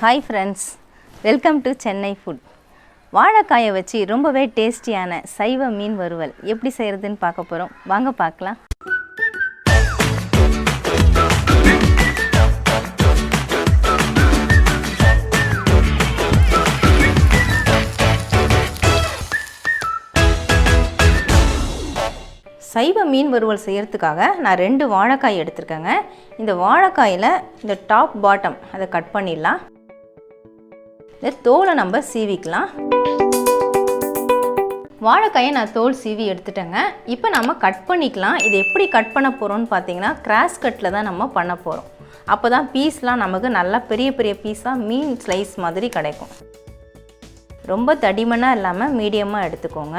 Hi friends, welcome to Chennai food. வாழைக்காயை வச்சு ரொம்பவே டேஸ்டியான சைவ மீன் வறுவல் எப்படி செய்யறதுன்னு பார்க்க போறோம். வாங்க பார்க்கலாம். சைவ மீன் வறுவல் செய்யறதுக்காக நான் 2 வாழைக்காய் எடுத்துர்க்கேங்க. இந்த வாழைக்காயில இந்த டாப் பாட்டம் அதை கட் பண்ணிடலாம். இந்த தோலை நம்ம சீவிக்கலாம். வாழைக்காயை நான் தோல் சீவி எடுத்துட்டேங்க. இப்போ நம்ம கட் பண்ணிக்கலாம். இது எப்படி கட் பண்ண போகிறோம்னு பார்த்தீங்கன்னா கிராஸ் கட்டில் தான் நம்ம பண்ண போகிறோம். அப்போ தான் பீஸ்லாம் நமக்கு நல்லா பெரிய பெரிய பீஸாக மீன் ஸ்லைஸ் மாதிரி கிடைக்கும். ரொம்ப தடிமனாக இல்லாமல் மீடியமாக எடுத்துக்கோங்க.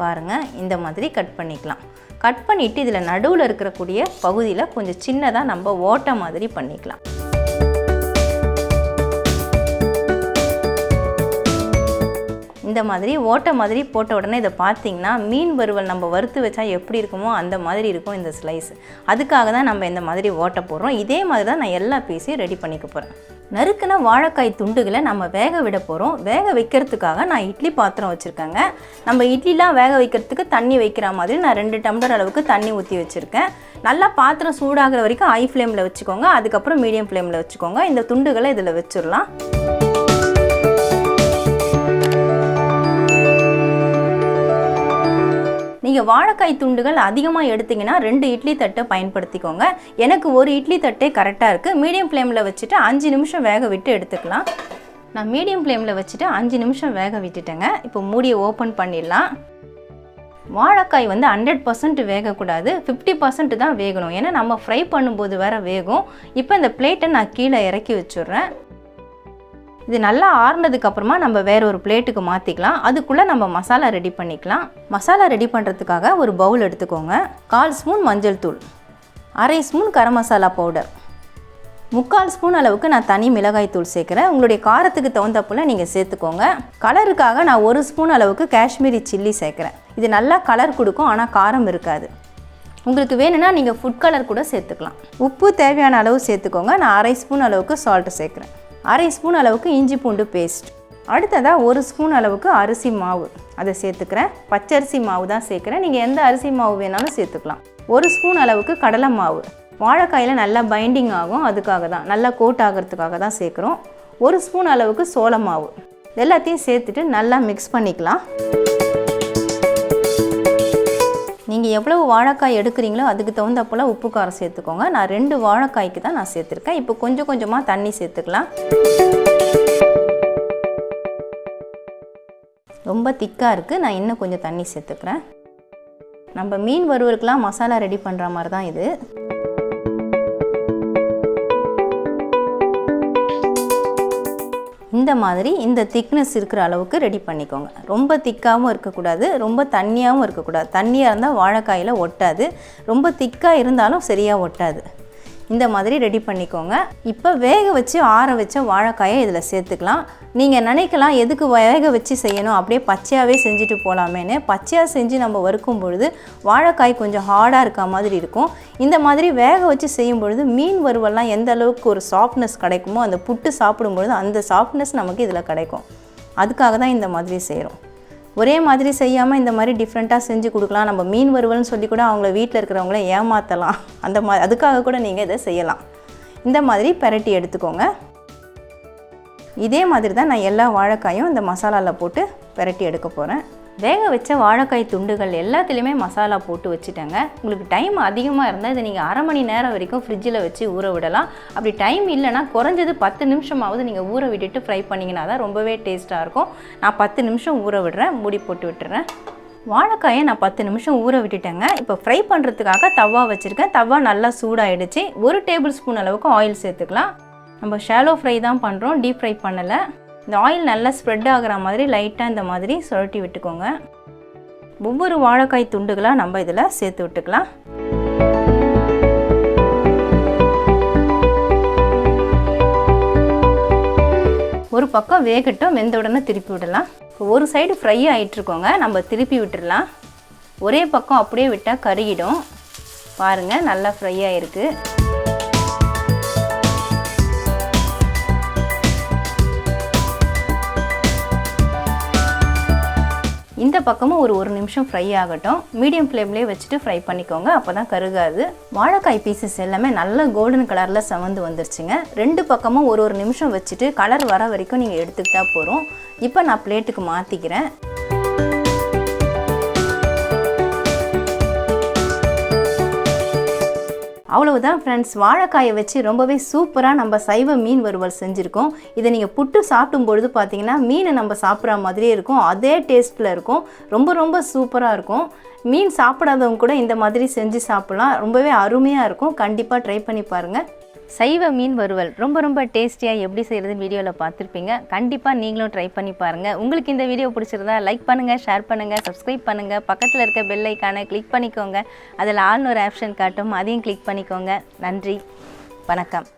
பாருங்கள், இந்த மாதிரி கட் பண்ணிக்கலாம். கட் பண்ணிவிட்டு இதில் நடுவில் இருக்கக்கூடிய பகுதியில் கொஞ்சம் சின்னதாக நம்ம ஓட்டை மாதிரி பண்ணிக்கலாம். இந்த மாதிரி ஓட்டை மாதிரி போட்ட உடனே இதை பார்த்தீங்கன்னா மீன் வறுவல் நம்ம வறுத்து வச்சா எப்படி இருக்குமோ அந்த மாதிரி இருக்கும் இந்த ஸ்லைஸ். அதுக்காக தான் நம்ம இந்த மாதிரி ஓட்டை போடுறோம். இதே மாதிரி தான் நான் எல்லா பீஸையும் ரெடி பண்ணிக்க போகிறேன். நறுக்குன வாழைக்காய் துண்டுகளை நம்ம வேக விட போகிறோம். வேக வைக்கிறதுக்காக நான் இட்லி பாத்திரம் வச்சுருக்கேங்க. நம்ம இட்லிலாம் வேக வைக்கிறதுக்கு தண்ணி வைக்கிற மாதிரி நான் 2 டம்ளர் அளவுக்கு தண்ணி ஊற்றி வச்சுருக்கேன். நல்லா பாத்திரம் சூடாகிற வரைக்கும் ஹை ஃப்ளேமில் வச்சுக்கோங்க. அதுக்கப்புறம் மீடியம் ஃப்ளேமில் வச்சுக்கோங்க. இந்த துண்டுகளை இதில் வச்சிடலாம். நீங்கள் வாழைக்காய் துண்டுகள் அதிகமாக எடுத்திங்கன்னா 2 இட்லி தட்டை பயன்படுத்திக்கோங்க. எனக்கு 1 இட்லி தட்டே கரெக்டாக இருக்குது. மீடியம் ஃப்ளேமில் வச்சுட்டு 5 நிமிஷம் வேக விட்டு எடுத்துக்கலாம். நான் மீடியம் ஃப்ளேமில் வச்சுட்டு 5 நிமிஷம் வேக விட்டுட்டேங்க. இப்போ மூடியை ஓப்பன் பண்ணிடலாம். வாழைக்காய் 100% வேகக்கூடாது, 50% தான் வேகணும். ஏன்னா நம்ம ஃப்ரை பண்ணும்போது வேறு வேகும். இப்போ இந்த பிளேட்டை நான் கீழே இறக்கி வச்சுட்றேன். இது நல்லா ஆறுனதுக்கப்புறமா நம்ம வேற ஒரு பிளேட்டுக்கு மாற்றிக்கலாம். அதுக்குள்ளே நம்ம மசாலா ரெடி பண்ணிக்கலாம். மசாலா ரெடி பண்ணுறதுக்காக ஒரு பவுல் எடுத்துக்கோங்க. 1/4 ஸ்பூன் மஞ்சள் தூள், 1/2 spoon garam masala powder, 3/4 spoon அளவுக்கு நான் தனி மிளகாய் தூள் சேர்க்குறேன். உங்களுடைய காரத்துக்கு தகுந்தப்போல நீங்கள் சேர்த்துக்கோங்க. கலருக்காக நான் 1 ஸ்பூன் அளவுக்கு காஷ்மீரி சில்லி சேர்க்குறேன். இது நல்லா கலர் கொடுக்கும், ஆனால் காரம் இருக்காது. உங்களுக்கு வேணும்னா நீங்கள் ஃபுட் கலர் கூட சேர்த்துக்கலாம். உப்பு தேவையான அளவு சேர்த்துக்கோங்க. நான் 1/2 ஸ்பூன் அளவுக்கு சால்ட்டு சேர்க்குறேன். 1/2 ஸ்பூன் அளவுக்கு இஞ்சி பூண்டு பேஸ்ட். அடுத்ததாக 1 ஸ்பூன் அளவுக்கு அரிசி மாவு அதை சேர்த்துக்கிறேன். பச்சரிசி மாவு தான் சேர்க்குறேன். நீங்கள் எந்த அரிசி மாவு வேணாலும் சேர்த்துக்கலாம். 1 ஸ்பூன் அளவுக்கு கடலை மாவு. வாழைக்காயில் நல்லா பைண்டிங் ஆகும், அதுக்காக தான், நல்லா கோட் ஆகிறதுக்காக தான் சேர்க்குறோம். 1 ஸ்பூன் அளவுக்கு சோள மாவு. எல்லாத்தையும் சேர்த்துட்டு நல்லா மிக்ஸ் பண்ணிக்கலாம். நீங்கள் எவ்வளவு வாழைக்காய் எடுக்கிறீங்களோ அதுக்கு தகுந்த போல் உப்பு காரம் சேர்த்துக்கோங்க. நான் 2 வாழைக்காய்க்கு தான் நான் சேர்த்துருக்கேன். இப்போ கொஞ்சம் கொஞ்சமாக தண்ணி சேர்த்துக்கலாம். ரொம்ப திக்காக இருக்குது, நான் இன்னும் கொஞ்சம் தண்ணி சேர்த்துக்கிறேன். நம்ம மீன் வறுவலுக்கெலாம் மசாலா ரெடி பண்ணுற மாதிரி தான் இது. இந்த மாதிரி இந்த திக்னஸ் இருக்கிற அளவுக்கு ரெடி பண்ணிக்கோங்க. ரொம்ப திக்காகவும் இருக்கக்கூடாது, ரொம்ப தண்ணியாகவும் இருக்கக்கூடாது. தண்ணியாக இருந்தால் வாழைக்காயில் ஒட்டாது, ரொம்ப திக்காக இருந்தாலும் சரியாக ஒட்டாது. இந்த மாதிரி ரெடி பண்ணிக்கோங்க. இப்போ வேக வச்சு ஆற வச்ச வாழைக்காயை இதில் சேர்த்துக்கலாம். நீங்கள் நினைக்கலாம் எதுக்கு வேக வச்சு செய்யணும், அப்படியே பச்சையாகவே செஞ்சுட்டு போகலாமேன்னு. பச்சையாக செஞ்சு நம்ம வறுக்கும் பொழுது வாழைக்காய் கொஞ்சம் ஹார்டாக இருக்க மாதிரி இருக்கும். இந்த மாதிரி வேக வச்சு செய்யும் பொழுது மீன் வறுவல்லாம் எந்த அளவுக்கு ஒரு சாஃப்ட்னஸ் கிடைக்குமோ, அந்த புட்டு சாப்பிடும்பொழுது அந்த சாஃப்ட்னஸ் நமக்கு இதில் கிடைக்கும். அதுக்காக தான் இந்த மாதிரி செய்கிறோம். ஒரே மாதிரி செய்யாமல் இந்த மாதிரி டிஃப்ரெண்ட்டாக செஞ்சு கொடுக்கலாம். நம்ம மீன் வறுவல்னு சொல்லி கூட அவங்கள வீட்டில் இருக்கிறவங்கள ஏமாற்றலாம். அதுக்காக கூட நீங்கள் இதை செய்யலாம். இந்த மாதிரி பெரட்டி எடுத்துக்கோங்க. இதே மாதிரி தான் நான் எல்லா வாழைக்காயும் இந்த மசாலாவில் போட்டு பெரட்டி எடுக்க போகிறேன். வேக வச்ச வாழைக்காய் துண்டுகள் எல்லாத்துலேயுமே மசாலா போட்டு வச்சுட்டேங்க. உங்களுக்கு டைம் அதிகமாக இருந்தால் இதை நீங்கள் 1/2 மணி நேரம் வரைக்கும் ஃப்ரிட்ஜில் வச்சு ஊற விடலாம். அப்படி டைம் இல்லைனா குறைஞ்சது 10 நிமிஷமாவது நீங்கள் ஊற விட்டுட்டு ஃப்ரை பண்ணிங்கன்னா தான் ரொம்பவே டேஸ்ட்டாக இருக்கும். நான் 10 நிமிஷம் ஊற விடுறேன், மூடி போட்டு விட்டுறேன். வாழைக்காயை நான் 10 நிமிஷம் ஊற விட்டுட்டேங்க. இப்போ ஃப்ரை பண்ணுறதுக்காக தவா வச்சுருக்கேன். தவா நல்லா சூடாகிடுச்சு. 1 டேபிள் ஸ்பூன் அளவுக்கு ஆயில் சேர்த்துக்கலாம். நம்ம ஷாலோ ஃப்ரை தான் பண்ணுறோம், டீப் ஃப்ரை பண்ணலை. இந்த ஆயில் நல்லா ஸ்ப்ரெட் ஆகிற மாதிரி லைட்டாக இந்த மாதிரி சுழட்டி விட்டுக்கோங்க. ஒவ்வொரு வாழைக்காய் துண்டுகளாக நம்ம இதில் சேர்த்து விட்டுக்கலாம். ஒரு பக்கம் வேகட்டும், வெந்த உடனே திருப்பி விடலாம். ஒரு சைடு ஃப்ரை ஆகிட்டுருக்கோங்க, நம்ம திருப்பி விட்டுடலாம். ஒரே பக்கம் அப்படியே விட்டால் கருகிடும். பாருங்கள், நல்லா ஃப்ரை ஆகிருக்கு. பக்கமும் ஒரு நிமிஷம் ஃப்ரை ஆகட்டும். மீடியம் ஃப்ளேம்லேயே வச்சுட்டு ஃப்ரை பண்ணிக்கோங்க, அப்போ தான் கருகாது. வாழைக்காய் பீசஸ் எல்லாமே நல்ல கோல்டன் கலரில் செவந்து வந்துருச்சுங்க. 2 பக்கமும் ஒரு நிமிஷம் வச்சுட்டு கலர் வர வரைக்கும் நீங்கள் எடுத்துக்கிட்டா போதும். இப்போ நான் பிளேட்டுக்கு மாற்றிக்கிறேன். அவ்வளவுதான் ஃப்ரெண்ட்ஸ், வாழைக்காயை வச்சு ரொம்பவே சூப்பராக நம்ம சைவ மீன் வறுவல் செஞ்சுருக்கோம். இதை நீங்கள் புட்டு சாப்பிடும் பொழுது பார்த்தீங்கன்னா மீனை நம்ம சாப்பிட்ற மாதிரியே இருக்கும், அதே டேஸ்ட்டில் இருக்கும். ரொம்ப சூப்பராக இருக்கும். மீன் சாப்பிடாதவங்க கூட இந்த மாதிரி செஞ்சு சாப்பிட்லாம், ரொம்பவே அருமையாக இருக்கும். கண்டிப்பாக ட்ரை பண்ணி பாருங்கள். சைவ மீன் வறுவல் ரொம்ப டேஸ்டியாக எப்படி செய்கிறதுன்னு வீடியோவில் பார்த்துருப்பீங்க. கண்டிப்பாக நீங்களும் ட்ரை பண்ணி பாருங்கள். உங்களுக்கு இந்த வீடியோ பிடிச்சிருந்தா லைக் பண்ணுங்கள், ஷேர் பண்ணுங்கள், சப்ஸ்கிரைப் பண்ணுங்கள். பக்கத்தில் இருக்க பெல் ஐக்கானை கிளிக் பண்ணிக்கோங்க. அதில் ஆல்னு ஒரு ஆப்ஷன் காட்டும், அதையும் கிளிக் பண்ணிக்கோங்க. நன்றி, வணக்கம்.